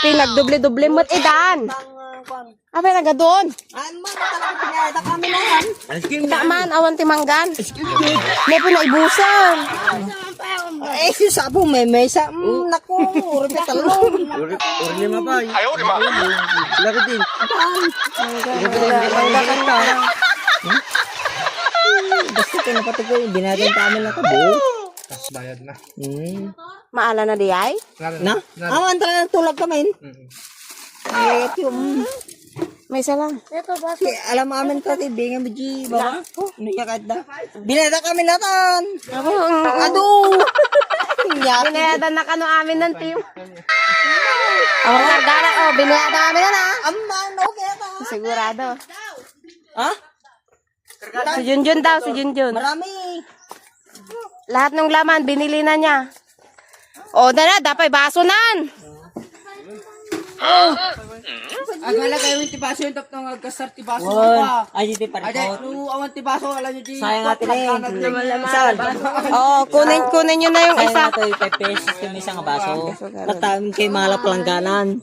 Pinagdoble-doble mo't idan. Apa naga doon? kami na yan. Kita man, awan timanggan. May po naibusan. Eh, si Sapo, may sa... naku, urip talong. Uri lima pa. Laki din. Manggakan ka. Basta kayo napatugoy, binadang kami lang kabo. Tapos bayad na. Maala na di ay? Na? Awan talaga tulog kami. Eh, yung... May isa lang. Si, alam amin ka, tibingan mo, G, baba. Ano ka kada? Binada kami natan. Ado! Binayadan na kano amin ng team. Ang kargara, binayadan amin na na. Amman, okay na. Sigurado. Ha? Si Junjun daw, si Junjun. Marami. Lahat ng laman, binili na niya. O, na, dapat baso nan. Agala kayo yung tibaso yung tap ng agkasar tibaso Won. pa. Ay, di pa Ajay, rin. no, awan tibaso, alam nyo, G. Sayang natin eh. Saan? Kunin nyo na yung Sayang isa. natin yung 5 pesos yung isang baso. Natamin kay malap langganan.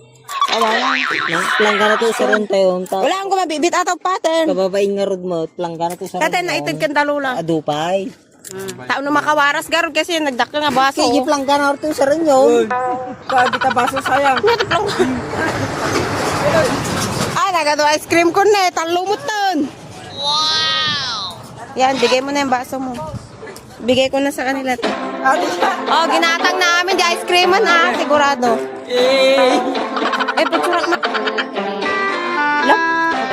Langgana to sa ron tayo. Wala akong kumabibit ataw pattern. Kababain nga rod mo. Langgana to sa ron. Kata na itid kang talula. Adupay. Tao na makawaras garod kasi nagdakka nga baso. Sige, langgana to sa ron yun. Kabi tabaso, sayang. Ah, nagado ice cream ko na talumot ton. Wow! Yan, bigay mo na yung baso mo. Bigay ko na sa kanila to. Oh, ginatang namin di ice cream na, sigurado. Eh, pagsurak mo. Look,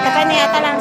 kapay na yata lang.